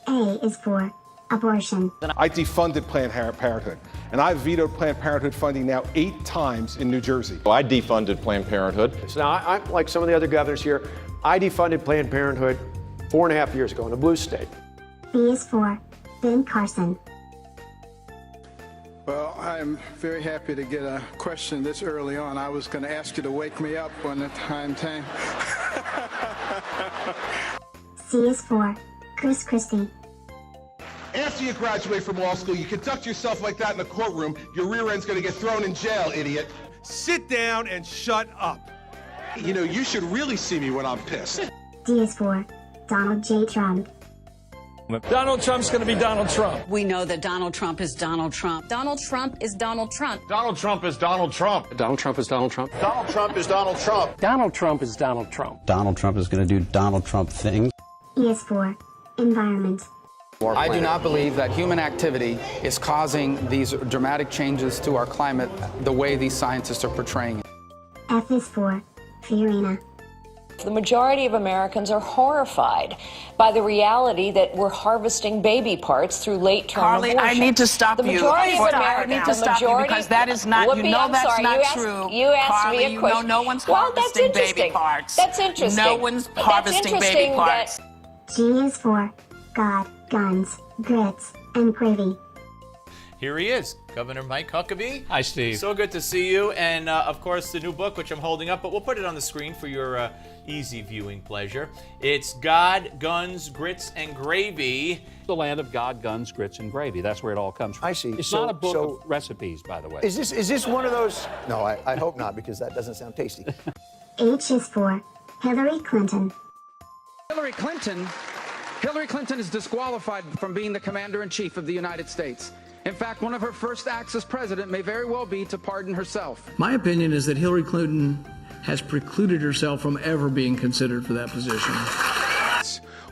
A is for abortion. I defunded Planned Parenthood, and I've vetoed Planned Parenthood funding now 8 times in New Jersey. I defunded Planned Parenthood. So now, I'm like some of the other governors here, I defunded Planned Parenthood 4.5 years ago in a blue state. B is for Ben Carson. Well, I'm very happy to get a question this early on. I was going to ask you to wake me up when the time came. C is for Christie. After you graduate from law school, you conduct yourself like that in the courtroom, your rear end's gonna get thrown in jail, idiot. Sit down and shut up. You know, you should really see me when I'm pissed. D is for Donald J. Trump. Donald Trump's going to be Donald Trump. We know that Donald Trump is Donald Trump. Donald Trump is Donald Trump. Donald Trump is Donald Trump. Donald Trump is Donald Trump. Donald Trump is Donald Trump. Donald Trump is Donald Trump. Donald Trump is going to do Donald Trump things. E is for environment. I do not believe that human activity is causing these dramatic changes to our climate the way these scientists are portraying it. F is for Fiorina. The majority of Americans are horrified by the reality that we're harvesting baby parts through late-term abortion. I need to stop the majority you. Of Americans, I need to stop you because that is not, Whoopi, you know I'm that's sorry. not you true. Asked, you asked Carly, me a question. No one's well, harvesting baby parts. That's interesting. No one's harvesting baby parts. G is for God, guns, grits, and gravy. Here he is, Governor Mike Huckabee. Hi, Steve. So good to see you. And, of course, the new book, which I'm holding up, but we'll put it on the screen for your easy viewing pleasure. It's God, Guns, Grits, and Gravy. The land of God, guns, grits, and gravy. That's where it all comes from. I see. It's not a book of recipes, by the way. Is this one of those? No, I hope not, because that doesn't sound tasty. H is for Hillary Clinton. Hillary Clinton is disqualified from being the commander-in-chief of the United States. In fact, one of her first acts as president may very well be to pardon herself. My opinion is that Hillary Clinton has precluded herself from ever being considered for that position.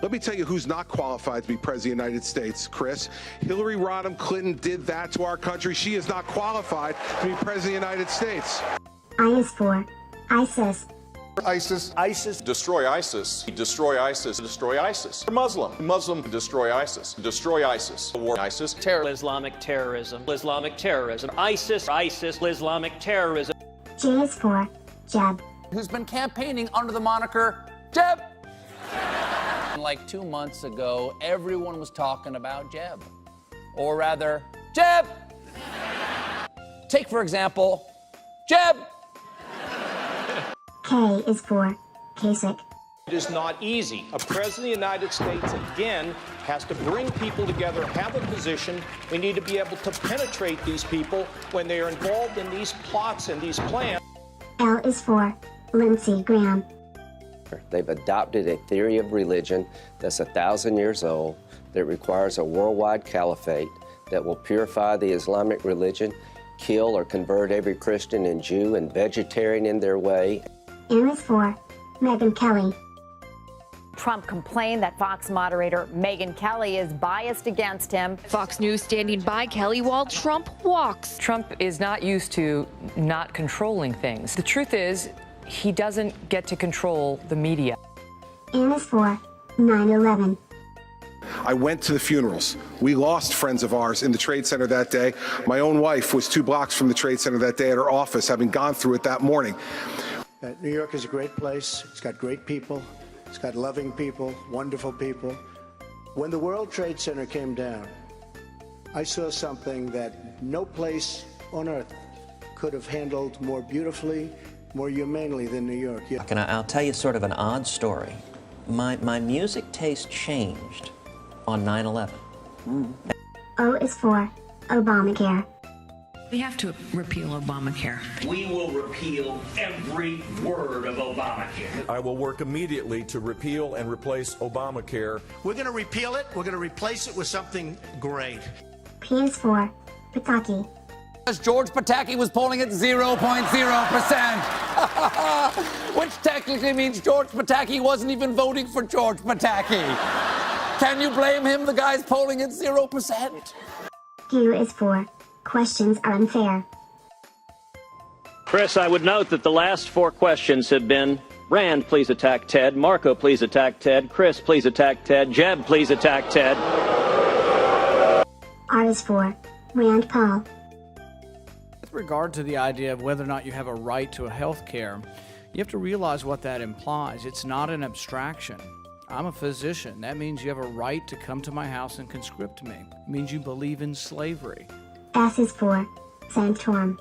Let me tell you who's not qualified to be President of the United States, Chris. Hillary Rodham Clinton did that to our country. She is not qualified to be President of the United States. I is for ISIS. ISIS. Destroy ISIS. Destroy ISIS. Destroy ISIS. Muslim. Destroy ISIS. Destroy ISIS. War ISIS. Terror. Islamic terrorism. Islamic terrorism. ISIS. Islamic terrorism. J is for Jeb. Who's been campaigning under the moniker Jeb. Like 2 months ago, everyone was talking about Jeb. Or rather, Jeb! Take, for example, Jeb! K is for Kasich. It is not easy. A president of the United States, again, has to bring people together, have a position. We need to be able to penetrate these people when they are involved in these plots and these plans. L is for Lindsey Graham. They've adopted a theory of religion that's 1,000 years old, that requires a worldwide caliphate that will purify the Islamic religion, kill or convert every Christian and Jew and vegetarian in their way. M is for Megyn Kelly. Trump complained that Fox moderator Megyn Kelly is biased against him. Fox News standing by Kelly while Trump walks. Trump is not used to not controlling things. The truth is, he doesn't get to control the media. N is for 9/11. I went to the funerals. We lost friends of ours in the Trade Center that day. My own wife was 2 blocks from the Trade Center that day at her office, having gone through it that morning. New York is a great place. It's got great people. It's got loving people, wonderful people. When the World Trade Center came down, I saw something that no place on earth could have handled more beautifully, more humanely than New York. And I'll tell you sort of an odd story. My music taste changed on 9/11. O is for Obamacare. We have to repeal Obamacare. We will repeal every word of Obamacare. I will work immediately to repeal and replace Obamacare. We're going to repeal it. We're going to replace it with something great. P is for Pataki. George Pataki was polling at 0.0%, which technically means George Pataki wasn't even voting for George Pataki. Can you blame him? The guy's polling at 0%. Q is for questions are unfair. Chris, I would note that the last 4 questions have been Rand, please attack Ted. Marco, please attack Ted. Chris, please attack Ted. Jeb, please attack Ted. R is for Rand Paul. With regard to the idea of whether or not you have a right to health care, you have to realize what that implies. It's not an abstraction. I'm a physician. That means you have a right to come to my house and conscript me. It means you believe in slavery. S is for Santorum.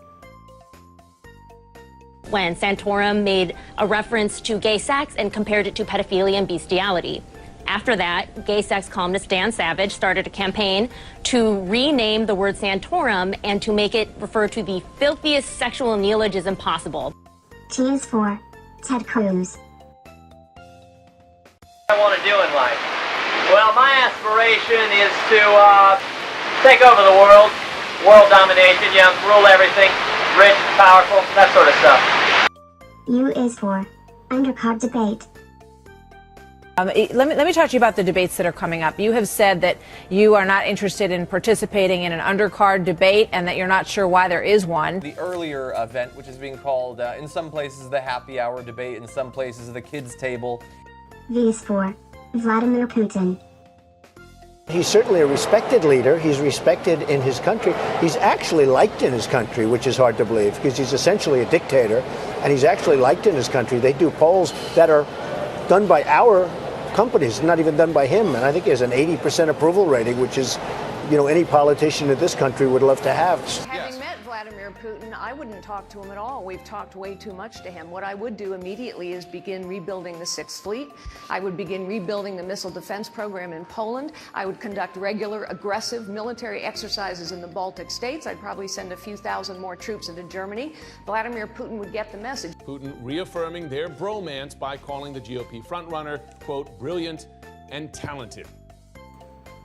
When Santorum made a reference to gay sex and compared it to pedophilia and bestiality. After that, gay sex columnist Dan Savage started a campaign to rename the word Santorum and to make it refer to the filthiest sexual neologism possible. T is for Ted Cruz. I want to do in life? Well, my aspiration is to take over the world domination, rule everything, rich, powerful, that sort of stuff. U is for undercard debate. Let me talk to you about the debates that are coming up. You have said that you are not interested in participating in an undercard debate and that you're not sure why there is one. The earlier event, which is being called in some places the happy hour debate, in some places the kids' table. V is for Vladimir Putin. He's certainly a respected leader. He's respected in his country. He's actually liked in his country, which is hard to believe because he's essentially a dictator, and he's actually liked in his country. They do polls that are done by our companies, not even done by him, and I think he has an 80% approval rating, which is, any politician in this country would love to have. Having met Vladimir Putin, I wouldn't talk to him at all. We've talked way too much to him. What I would do immediately is begin rebuilding the Sixth Fleet. I would begin rebuilding the missile defense program in Poland. I would conduct regular, aggressive military exercises in the Baltic states. I'd probably send a few thousand more troops into Germany. Vladimir Putin would get the message. Putin reaffirming their bromance by calling the GOP frontrunner, quote, brilliant and talented.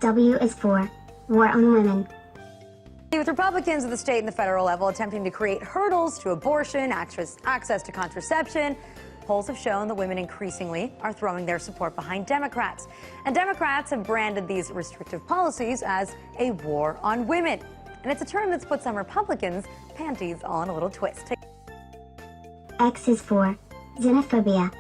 W is for War on Women. With Republicans at the state and the federal level attempting to create hurdles to abortion, access to contraception, polls have shown that women increasingly are throwing their support behind Democrats. And Democrats have branded these restrictive policies as a war on women. And it's a term that's put some Republicans' panties on a little twist. X is for xenophobia.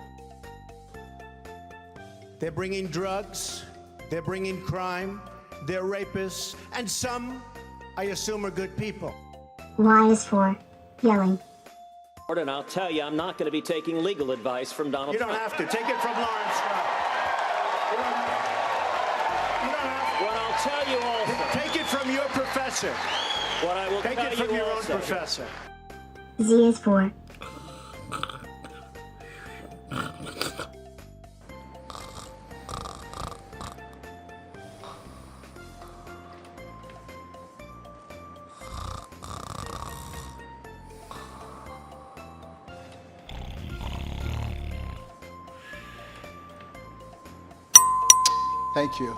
They're bringing drugs, they're bringing crime, they're rapists, and some, I assume, are good people. Y is for yelling. And I'll tell you, I'm not going to be taking legal advice from Donald Trump. You don't have to. Take it from Lawrence. What I'll tell you also. Take it from your professor. What I will take tell it from you your also. own professor. Z is for Thank you.